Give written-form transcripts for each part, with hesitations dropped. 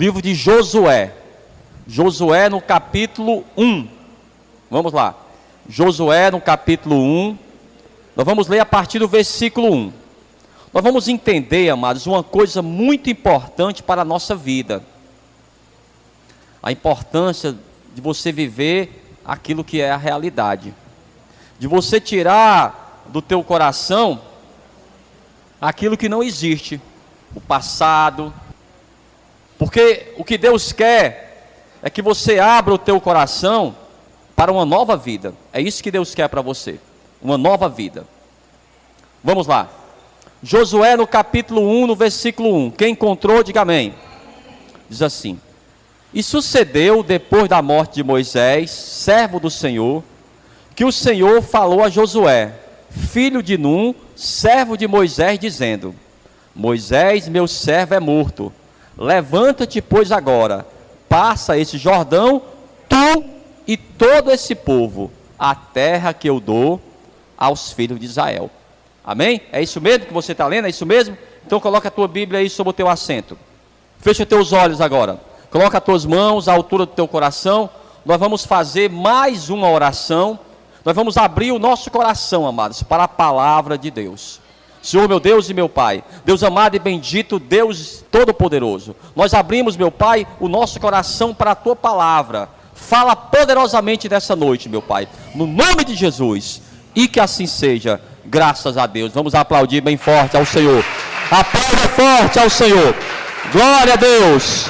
livro de Josué. Josué no capítulo 1. Vamos lá. Josué no capítulo 1. Nós vamos ler a partir do versículo 1. Nós vamos entender, amados, uma coisa muito importante para a nossa vida. A importância de você viver aquilo que é a realidade. De você tirar do teu coração aquilo que não existe. O passado. Porque o que Deus quer é que você abra o teu coração para uma nova vida. É isso que Deus quer para você. Uma nova vida. Vamos lá. Josué no capítulo 1, no versículo 1. Quem encontrou, diga amém. Diz assim: E sucedeu depois da morte de Moisés, servo do Senhor, que o Senhor falou a Josué, filho de Num, servo de Moisés, dizendo: Moisés, meu servo, é morto. Levanta-te, pois, agora, passa esse Jordão, tu e todo esse povo, a terra que eu dou aos filhos de Israel. Amém? É isso mesmo que você está lendo? É isso mesmo? Então coloca a tua Bíblia aí sobre o teu assento. Fecha teus olhos agora. Coloca as tuas mãos à altura do teu coração. Nós vamos fazer mais uma oração. Nós vamos abrir o nosso coração, amados, para a palavra de Deus. Senhor, meu Deus e meu Pai, Deus amado e bendito, Deus todo-poderoso, nós abrimos, meu Pai, o nosso coração para a Tua palavra. Fala poderosamente nessa noite, meu Pai, no nome de Jesus, e que assim seja, graças a Deus. Vamos aplaudir bem forte ao Senhor. Aplauda forte ao Senhor. Glória a Deus.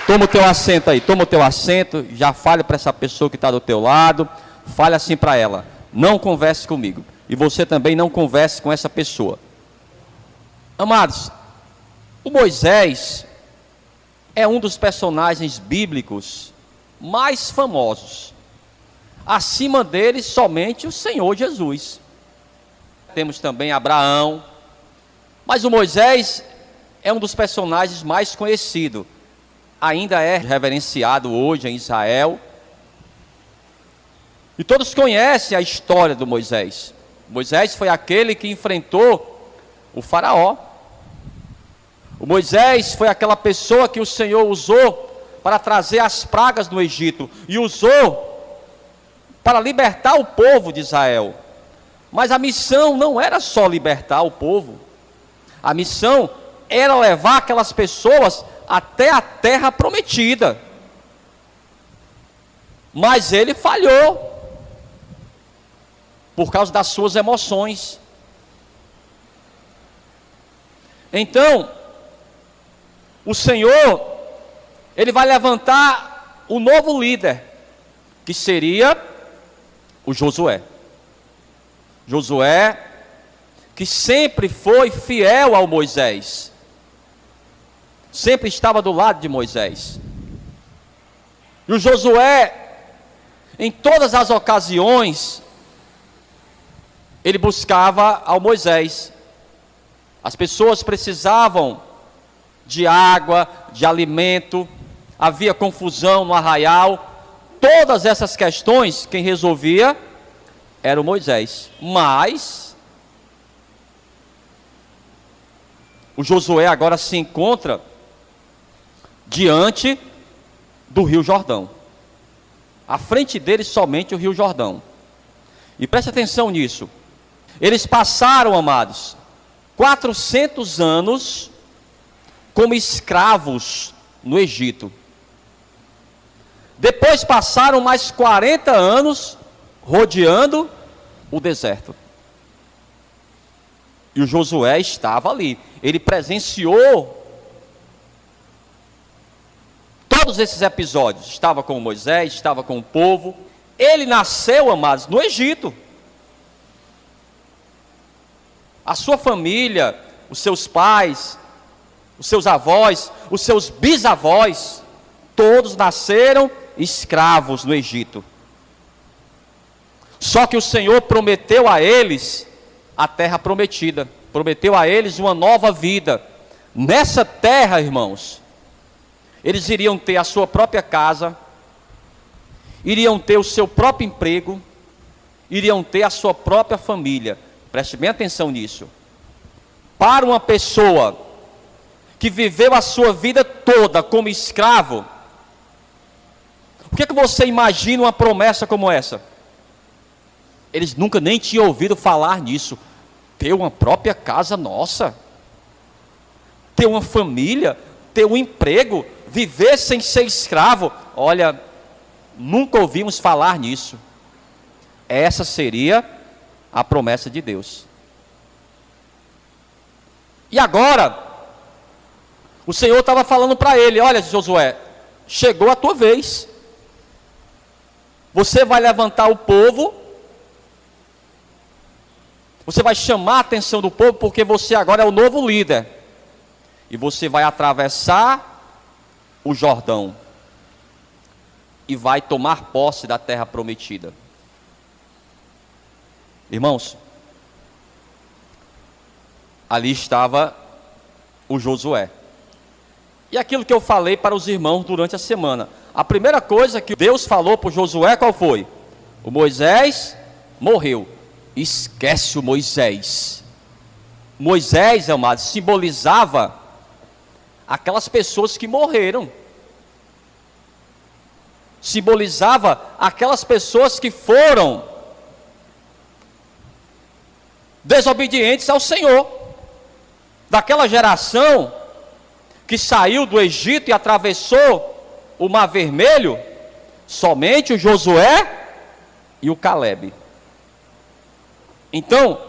Toma o teu assento aí, toma o teu assento, já fale para essa pessoa que está do teu lado, fale assim para ela: não converse comigo. E você também não converse com essa pessoa. Amados, o Moisés é um dos personagens bíblicos mais famosos. Acima dele, somente o Senhor Jesus. Temos também Abraão. Mas o Moisés é um dos personagens mais conhecidos. Ainda é reverenciado hoje em Israel. E todos conhecem a história do Moisés. Moisés foi aquele que enfrentou o faraó. O Moisés foi aquela pessoa que o Senhor usou para trazer as pragas no Egito. E usou para libertar o povo de Israel. Mas a missão não era só libertar o povo. A missão era levar aquelas pessoas até a terra prometida. Mas ele falhou. Por causa das suas emoções. Então, o Senhor, Ele vai levantar o novo líder, que seria o Josué. Josué, que sempre foi fiel ao Moisés. Sempre estava do lado de Moisés. E o Josué, em todas as ocasiões, ele buscava ao Moisés. As pessoas precisavam de água, de alimento, havia confusão no arraial. Todas essas questões, quem resolvia era o Moisés. Mas o Josué agora se encontra diante do Rio Jordão. À frente dele somente o Rio Jordão. E preste atenção nisso. Eles passaram, amados, 400 anos como escravos no Egito. Depois passaram mais 40 anos rodeando o deserto. E o Josué estava ali. Ele presenciou todos esses episódios. Estava com Moisés, estava com o povo. Ele nasceu, amados, no Egito. A sua família, os seus pais, os seus avós, os seus bisavós, todos nasceram escravos no Egito. Só que o Senhor prometeu a eles a terra prometida, prometeu a eles uma nova vida. Nessa terra, irmãos, eles iriam ter a sua própria casa, iriam ter o seu próprio emprego, iriam ter a sua própria família. Preste bem atenção nisso. Para uma pessoa que viveu a sua vida toda como escravo, o que você imagina uma promessa como essa? Eles nunca nem tinham ouvido falar nisso. Ter uma própria casa nossa, ter uma família, ter um emprego, viver sem ser escravo. Olha, nunca ouvimos falar nisso. Essa seria a promessa de Deus. E agora, o Senhor estava falando para ele: olha, Josué, chegou a tua vez. Você vai levantar o povo, você vai chamar a atenção do povo, porque você agora é o novo líder. E você vai atravessar o Jordão e vai tomar posse da terra prometida. Irmãos, ali estava o Josué. E aquilo que eu falei para os irmãos durante a semana, a primeira coisa que Deus falou para o Josué, qual foi? O Moisés morreu. Esquece o Moisés. Moisés, amados, simbolizava aquelas pessoas que morreram. Simbolizava aquelas pessoas que foram desobedientes ao Senhor. Daquela geração que saiu do Egito e atravessou o Mar Vermelho, somente o Josué e o Calebe. Então,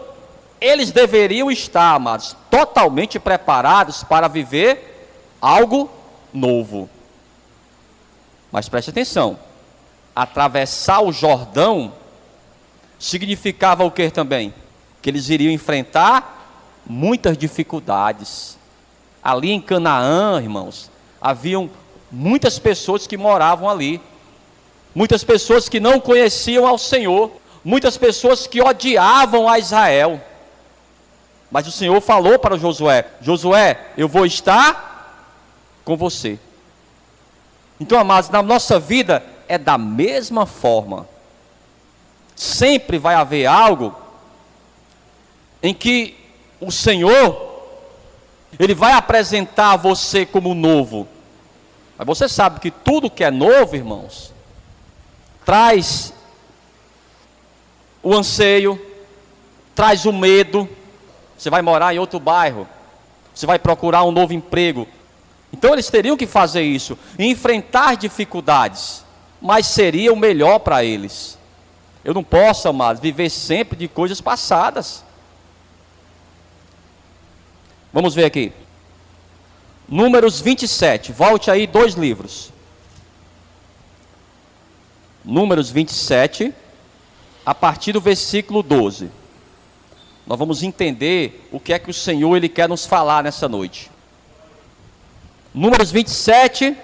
eles deveriam estar, amados, totalmente preparados para viver algo novo. Mas preste atenção, atravessar o Jordão significava o que também? Que eles iriam enfrentar muitas dificuldades. Ali em Canaã, irmãos, haviam muitas pessoas que moravam ali, muitas pessoas que não conheciam ao Senhor, muitas pessoas que odiavam a Israel. Mas o Senhor falou para Josué: Josué, eu vou estar com você. Então, amados, na nossa vida é da mesma forma. Sempre vai haver algo em que o Senhor, Ele vai apresentar a você como novo. Mas você sabe que tudo que é novo, irmãos, traz o anseio, traz o medo. Você vai morar em outro bairro, você vai procurar um novo emprego. Então eles teriam que fazer isso, enfrentar dificuldades, mas seria o melhor para eles. Eu não posso, amados, viver sempre de coisas passadas. Vamos ver aqui. Números 27, volte aí 2 livros. Números 27, a partir do versículo 12. Nós vamos entender o que é que o Senhor Ele quer nos falar nessa noite. Números 27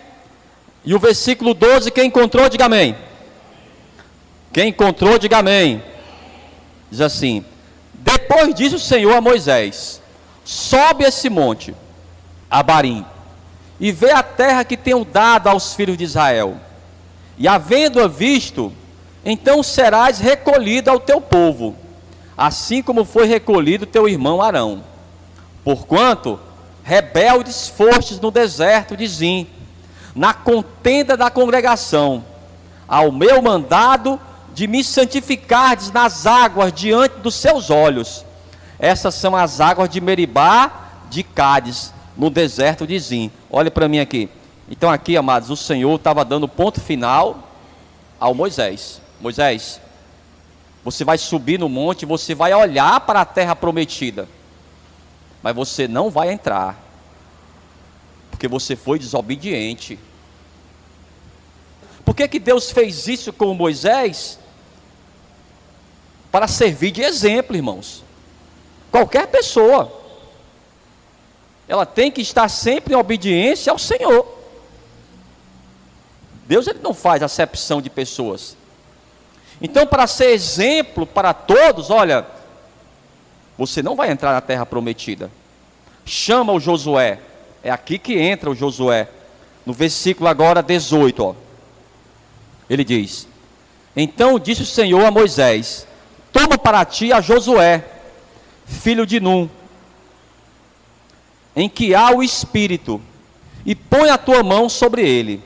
e o versículo 12, quem encontrou, diga amém. Quem encontrou, diga amém. Diz assim: depois disse o Senhor a Moisés: sobe esse monte, Abarim, e vê a terra que tenho dado aos filhos de Israel. E havendo-a visto, então serás recolhido ao teu povo, assim como foi recolhido teu irmão Arão. Porquanto rebeldes fostes no deserto de Zim, na contenda da congregação, ao meu mandado de me santificardes nas águas diante dos seus olhos. Essas são as águas de Meribá, de Cádiz, no deserto de Zim. Olha para mim aqui. Então aqui, amados, o Senhor estava dando ponto final ao Moisés. Moisés, você vai subir no monte, você vai olhar para a terra prometida, mas você não vai entrar, porque você foi desobediente. Por que que Deus fez isso com Moisés? Para servir de exemplo, irmãos. Qualquer pessoa, ela tem que estar sempre em obediência ao Senhor. Deus, Ele não faz acepção de pessoas. Então, para ser exemplo para todos, olha, você não vai entrar na terra prometida. Chama o Josué. É aqui que entra o Josué. No versículo agora 18, ó. Ele diz: então disse o Senhor a Moisés: toma para ti a Josué, filho de Num, em que há o Espírito, e põe a tua mão sobre ele,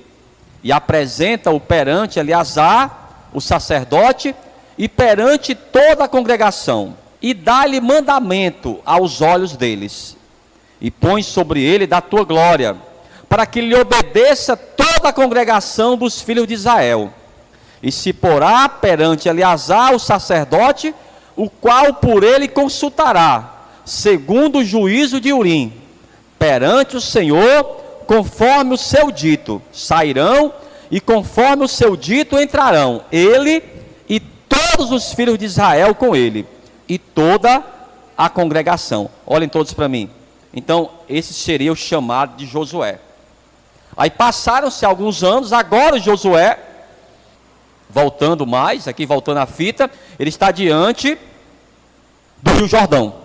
e apresenta-o perante Eleazar, o sacerdote, e perante toda a congregação, e dá-lhe mandamento aos olhos deles, e põe sobre ele da tua glória, para que lhe obedeça toda a congregação dos filhos de Israel. E se porá perante Eleazar, o sacerdote, o qual por ele consultará, segundo o juízo de Urim, perante o Senhor, conforme o seu dito, sairão, e conforme o seu dito entrarão, ele e todos os filhos de Israel com ele, e toda a congregação. Olhem todos para mim. Então, esse seria o chamado de Josué. Aí passaram-se alguns anos, agora Josué, voltando à fita, ele está diante do Rio Jordão.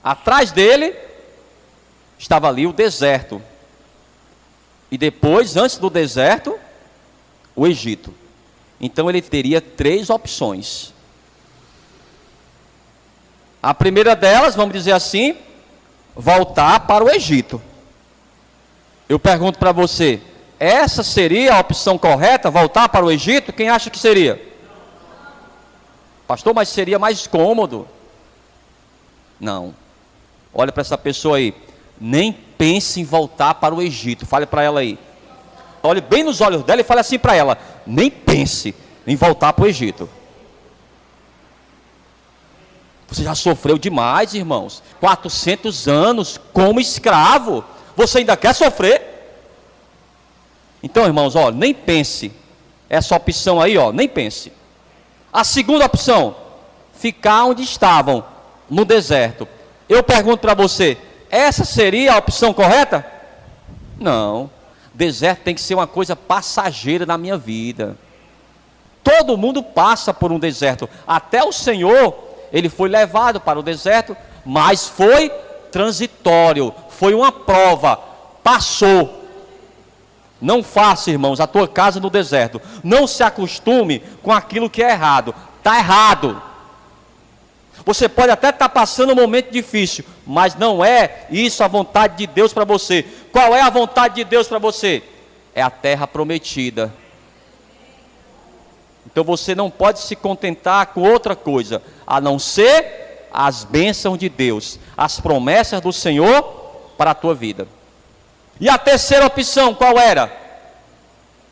Atrás dele estava ali o deserto. E depois, antes do deserto, o Egito. Então ele teria 3 opções. A primeira delas, vamos dizer assim, voltar para o Egito. Eu pergunto para você, essa seria a opção correta, voltar para o Egito? Quem acha que seria? Pastor, mas seria mais cômodo. Não. Olha para essa pessoa aí. Nem pense em voltar para o Egito. Fale para ela aí. Olhe bem nos olhos dela e fale assim para ela. Nem pense em voltar para o Egito. Você já sofreu demais, irmãos. 400 anos como escravo. Você ainda quer sofrer? Então, irmãos, ó, nem pense. Essa opção aí, ó, nem pense. A segunda opção, ficar onde estavam, no deserto. Eu pergunto para você, essa seria a opção correta? Não. Deserto tem que ser uma coisa passageira na minha vida. Todo mundo passa por um deserto. Até o Senhor, ele foi levado para o deserto, mas foi transitório, foi uma prova, passou. Não faça, irmãos, a tua casa no deserto. Não se acostume com aquilo que é errado. Está errado. Você pode até estar passando um momento difícil, mas não é isso a vontade de Deus para você. Qual é a vontade de Deus para você? É a terra prometida. Então você não pode se contentar com outra coisa, a não ser as bênçãos de Deus, as promessas do Senhor para a tua vida. E a terceira opção, qual era?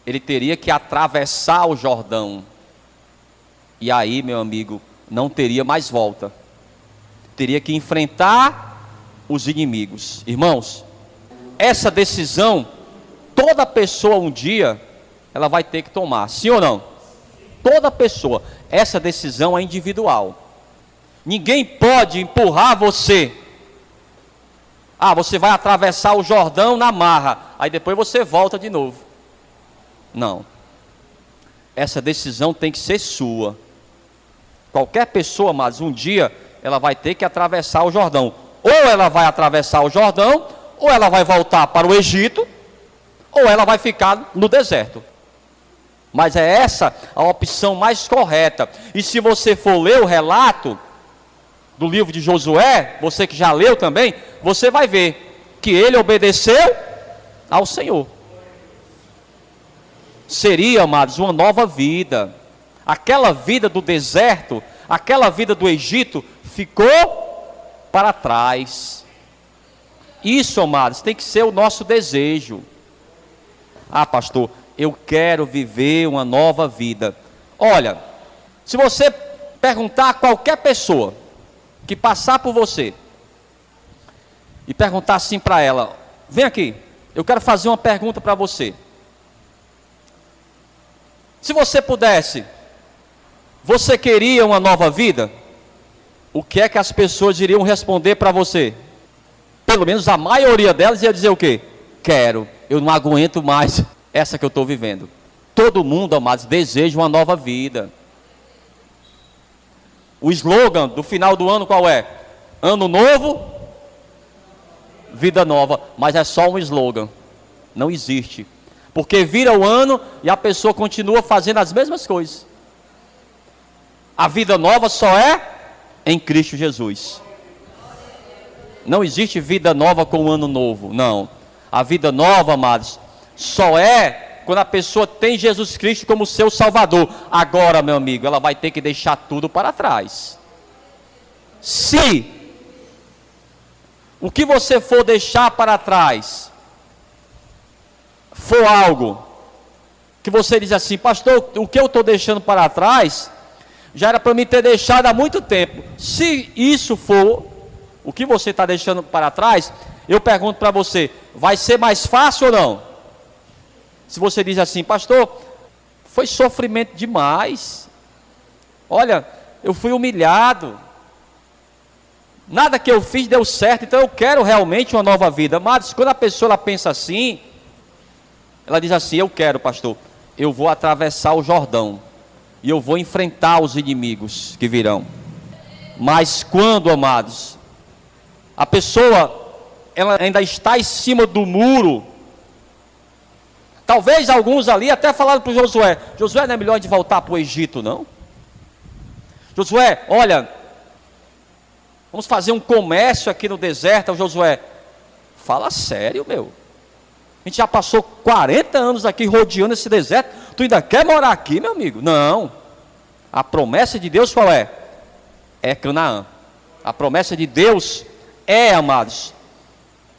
Ele teria que atravessar o Jordão. E aí, meu amigo, não teria mais volta. Teria que enfrentar os inimigos. Irmãos, essa decisão, toda pessoa um dia, ela vai ter que tomar. Sim ou não? Toda pessoa. Essa decisão é individual. Ninguém pode empurrar você. Ah, você vai atravessar o Jordão na marra, aí depois você volta de novo. Não. Essa decisão tem que ser sua. Qualquer pessoa, mas um dia, ela vai ter que atravessar o Jordão. Ou ela vai atravessar o Jordão, ou ela vai voltar para o Egito, ou ela vai ficar no deserto. Mas é essa a opção mais correta. E se você for ler o relato do livro de Josué, você que já leu também, você vai ver que ele obedeceu ao Senhor. Seria, amados, uma nova vida. Aquela vida do deserto, aquela vida do Egito, ficou para trás. Isso, amados, tem que ser o nosso desejo. Ah, pastor, eu quero viver uma nova vida. Olha, se você perguntar a qualquer pessoa que passar por você e perguntar assim para ela, vem aqui, eu quero fazer uma pergunta para você. Se você pudesse, você queria uma nova vida? O que é que as pessoas iriam responder para você? Pelo menos a maioria delas ia dizer o quê? Quero, eu não aguento mais essa que eu estou vivendo. Todo mundo, amados, deseja uma nova vida. O slogan do final do ano qual é? Ano novo, vida nova. Mas é só um slogan. Não existe. Porque vira o ano e a pessoa continua fazendo as mesmas coisas. A vida nova só é em Cristo Jesus. não existe vida nova com o ano novo, não. A vida nova, amados, só é quando a pessoa tem Jesus Cristo como seu Salvador. Agora, meu amigo, ela vai ter que deixar tudo para trás. Se o que você for deixar para trás for algo que você diz assim, pastor, o que eu estou deixando para trás já era para mim ter deixado há muito tempo. Se isso for o que você está deixando para trás, eu pergunto para você, vai ser mais fácil ou não? Se você diz assim, pastor, foi sofrimento demais, olha, eu fui humilhado, nada que eu fiz deu certo, então eu quero realmente uma nova vida. Mas quando a pessoa ela pensa assim, ela diz assim, eu quero, pastor, eu vou atravessar o Jordão, e eu vou enfrentar os inimigos que virão. Mas quando, amados, a pessoa ela ainda está em cima do muro, talvez alguns ali até falaram para o Josué, Josué, não é melhor de voltar para o Egito, não? Josué, olha, vamos fazer um comércio aqui no deserto. O Josué, fala sério, meu, a gente já passou 40 anos aqui rodeando esse deserto, tu ainda quer morar aqui, meu amigo? Não, a promessa de Deus qual é? É Canaã. A promessa de Deus é, amados,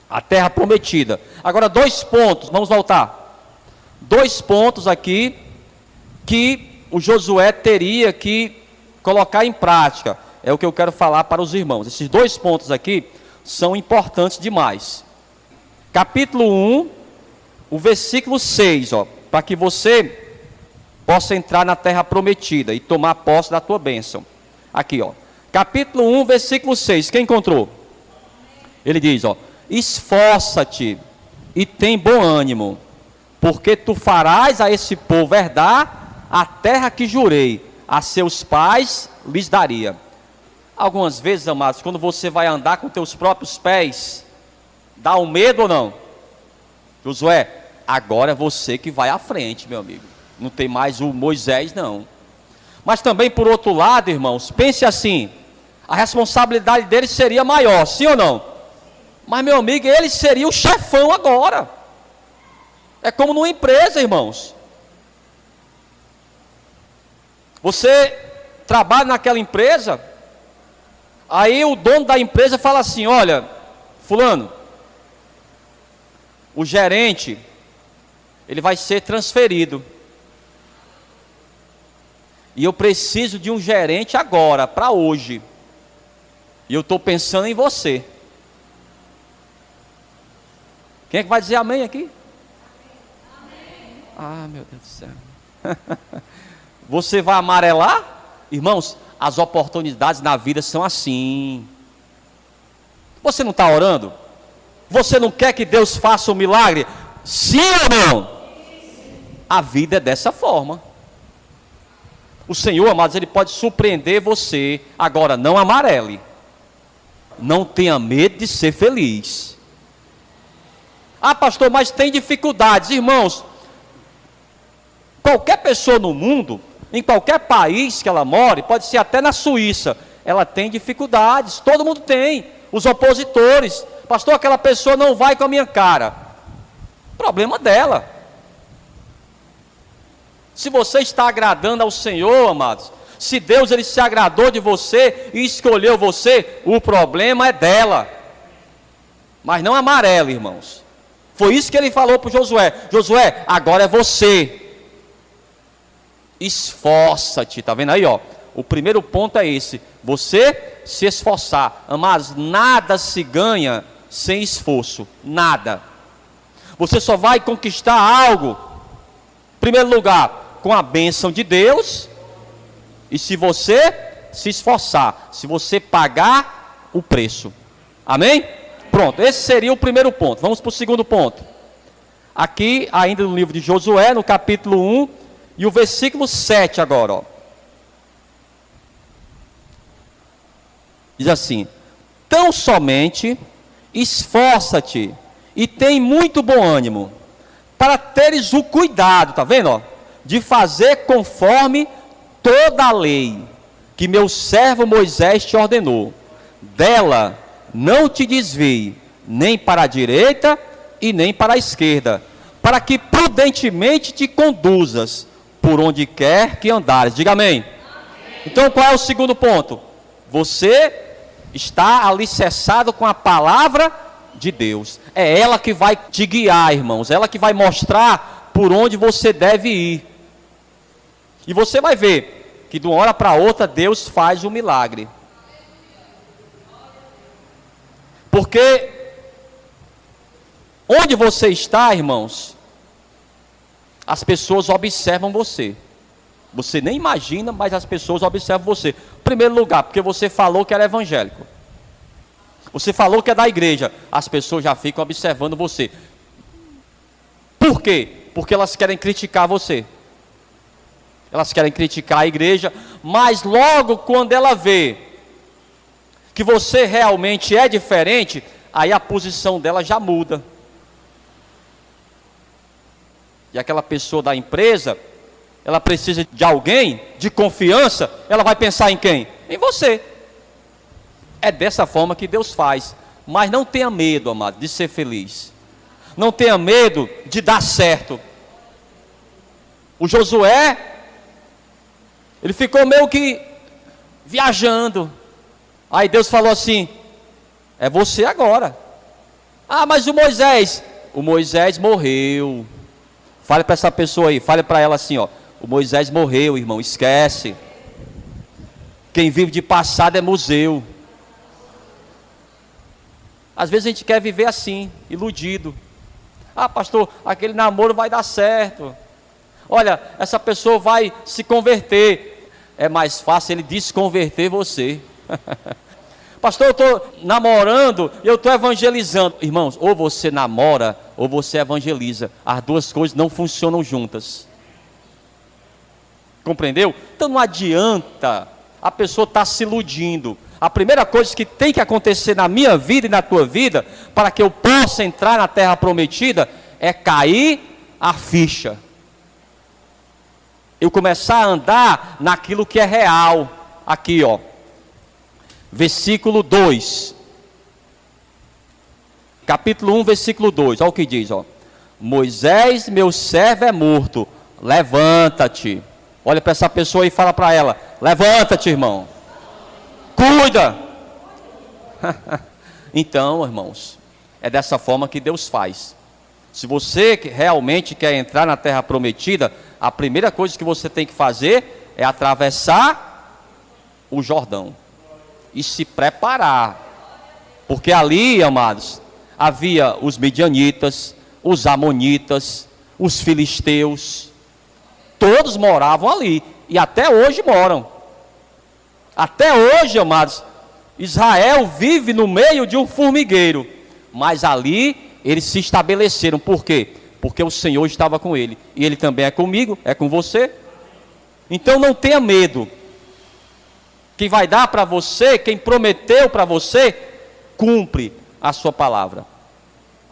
a terra prometida. Agora 2 pontos, vamos voltar. 2 pontos aqui que o Josué teria que colocar em prática. É o que eu quero falar para os irmãos. Esses 2 pontos aqui são importantes demais. Capítulo 1, o versículo 6, para que você possa entrar na terra prometida e tomar posse da tua bênção. Aqui, capítulo 1, versículo 6, quem encontrou? Ele diz, esforça-te e tem bom ânimo, porque tu farás a esse povo herdar a terra que jurei, a seus pais lhes daria. Algumas vezes, amados, quando você vai andar com teus próprios pés, dá um medo ou não? Josué, agora é você que vai à frente, meu amigo. Não tem mais o Moisés, não. Mas também, por outro lado, irmãos, pense assim, a responsabilidade dele seria maior, sim ou não? Mas, meu amigo, ele seria o chefão agora. É como numa empresa, irmãos. Você trabalha naquela empresa, aí o dono da empresa fala assim, olha, fulano, o gerente, ele vai ser transferido. E eu preciso de um gerente agora, para hoje. E eu estou pensando em você. Quem é que vai dizer amém aqui? Amém. Ah, meu Deus do céu. Você vai amarelar? Irmãos, as oportunidades na vida são assim. Você não está orando? Você não quer que Deus faça um milagre? Sim ou não? A vida é dessa forma. O Senhor, amados, Ele pode surpreender você. Agora, não amarele. Não tenha medo de ser feliz. Ah, pastor, mas tem dificuldades. Irmãos, qualquer pessoa no mundo, em qualquer país que ela more, pode ser até na Suíça, ela tem dificuldades. Todo mundo tem. Os opositores. Pastor, aquela pessoa não vai com a minha cara. Problema dela. Se você está agradando ao Senhor, amados, se Deus ele se agradou de você e escolheu você, o problema é dela. Mas não amarelo, irmãos. Foi isso que ele falou para Josué. Josué, agora é você. Esforça-te, tá vendo aí, O primeiro ponto é esse, você se esforçar. Amados, nada se ganha sem esforço, nada. Você só vai conquistar algo, em primeiro lugar, com a bênção de Deus, e se você se esforçar, se você pagar o preço. Amém? Pronto, esse seria o primeiro ponto. Vamos para o segundo ponto. Aqui, ainda no livro de Josué, no capítulo 1, e o versículo 7 agora, Diz assim, tão somente esforça-te e tem muito bom ânimo, para teres o cuidado, tá vendo, de fazer conforme toda a lei que meu servo Moisés te ordenou. Dela não te desvie, nem para a direita e nem para a esquerda, para que prudentemente te conduzas por onde quer que andares. Diga amém. Então qual é o segundo ponto? Você está alicerçado com a palavra de Deus. É ela que vai te guiar, irmãos. É ela que vai mostrar por onde você deve ir. E você vai ver que de uma hora para outra Deus faz um milagre. Porque onde você está, irmãos, as pessoas observam você. Você nem imagina, mas as pessoas observam você. Em primeiro lugar, porque você falou que era evangélico. Você falou que é da igreja. As pessoas já ficam observando você. Por quê? Porque elas querem criticar você. Elas querem criticar a igreja. Mas logo quando ela vê que você realmente é diferente, aí a posição dela já muda. E aquela pessoa da empresa, ela precisa de alguém de confiança, ela vai pensar em quem? Em você. É dessa forma que Deus faz. Mas não tenha medo, amado, de ser feliz. Não tenha medo de dar certo. O Josué, ele ficou meio que viajando. Aí Deus falou assim: é você agora. Ah, mas o Moisés morreu. Fale para essa pessoa aí, fale para ela assim, ó: o Moisés morreu, irmão, esquece. Quem vive de passado é museu. Às vezes a gente quer viver assim, iludido. Ah, pastor, aquele namoro vai dar certo. Olha, essa pessoa vai se converter. É mais fácil ele desconverter você. Pastor, eu estou namorando e eu estou evangelizando. Irmãos, ou você namora ou você evangeliza. As duas coisas não funcionam juntas. Compreendeu? Então não adianta a pessoa estar se iludindo. A primeira coisa que tem que acontecer na minha vida e na tua vida, para que eu possa entrar na terra prometida, é cair a ficha. Eu começar a andar naquilo que é real. Aqui, ó. Versículo 2. Capítulo 1, versículo 2. Olha o que diz, ó. Moisés, meu servo é morto. Levanta-te. Olha para essa pessoa e fala para ela: levanta-te, irmão. Cuida. Então, irmãos, é dessa forma que Deus faz. Se você realmente quer entrar na terra prometida, a primeira coisa que você tem que fazer é atravessar o Jordão e se preparar, porque ali, amados, havia os midianitas, os amonitas, os filisteus, todos moravam ali, e até hoje moram. Até hoje, amados, Israel vive no meio de um formigueiro, mas ali eles se estabeleceram. Por quê? Porque o Senhor estava com ele, e ele também é comigo, é com você. Então não tenha medo. Quem vai dar para você, quem prometeu para você, cumpre a sua palavra.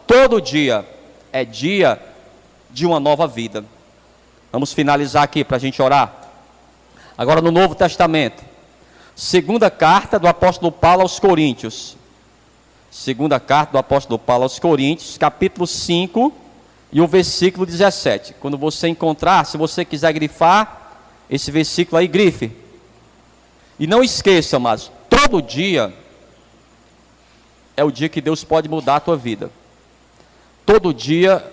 Todo dia é dia de uma nova vida. Vamos finalizar aqui para a gente orar. Agora no Novo Testamento, segunda carta do apóstolo Paulo aos Coríntios. Segunda carta do apóstolo Paulo aos Coríntios, capítulo 5 e o versículo 17. Quando você encontrar, se você quiser grifar esse versículo aí, grife. E não esqueça, amados, todo dia é o dia que Deus pode mudar a tua vida. Todo dia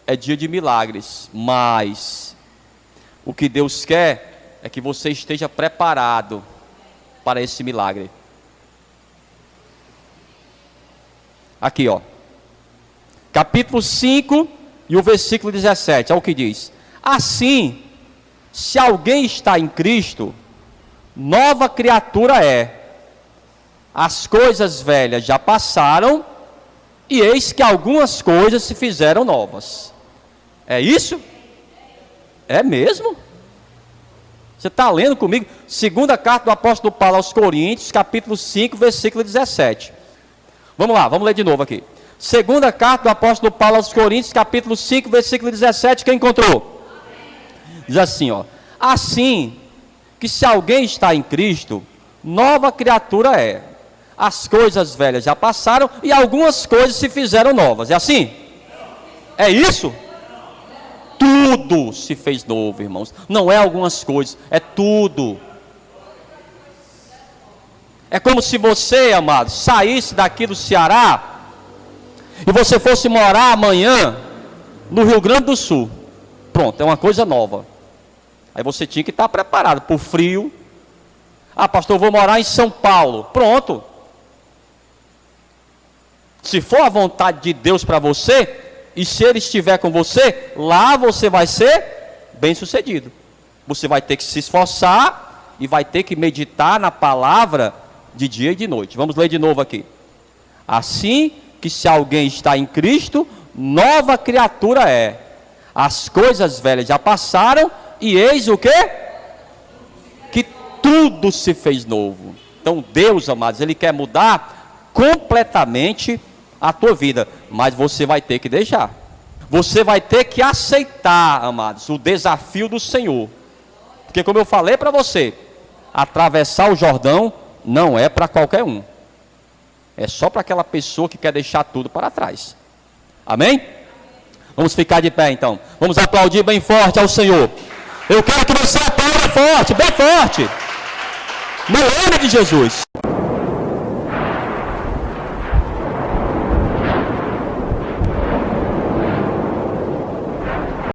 é dia de milagres, mas o que Deus quer é que você esteja preparado para esse milagre. Aqui, ó. Capítulo 5 e o versículo 17, olha o que diz: assim, se alguém está em Cristo, nova criatura é. As coisas velhas já passaram, e eis que algumas coisas se fizeram novas. É isso? É mesmo? Você está lendo comigo? Segunda carta do apóstolo Paulo aos Coríntios, capítulo 5, versículo 17. Vamos lá, vamos ler de novo aqui. Segunda carta do apóstolo Paulo aos Coríntios, capítulo 5, versículo 17. Quem encontrou? Diz assim, ó: assim que se alguém está em Cristo, nova criatura é. as coisas velhas já passaram e algumas coisas se fizeram novas. É assim? É isso? Tudo se fez novo, irmãos. Não é algumas coisas, é tudo. É como se você, amado, saísse daqui do Ceará e você fosse morar amanhã no Rio Grande do Sul. Pronto, é uma coisa nova. Aí você tinha que estar preparado para o frio. Ah, pastor, eu vou morar em São Paulo. Pronto. Se for a vontade de Deus para você, e se Ele estiver com você, lá você vai ser bem-sucedido. Você vai ter que se esforçar e vai ter que meditar na palavra de dia e de noite. Vamos ler de novo aqui. Assim que se alguém está em Cristo, nova criatura é. As coisas velhas já passaram e eis o quê? Que tudo se fez novo. Então Deus, amados, Ele quer mudar completamente a tua vida, mas você vai ter que deixar. Você vai ter que aceitar, amados, o desafio do Senhor. Porque como eu falei para você, atravessar o Jordão não é para qualquer um. É só para aquela pessoa que quer deixar tudo para trás. Amém? Vamos ficar de pé então. Vamos aplaudir bem forte ao Senhor. Eu quero que você aplaude forte, bem forte. No nome de Jesus.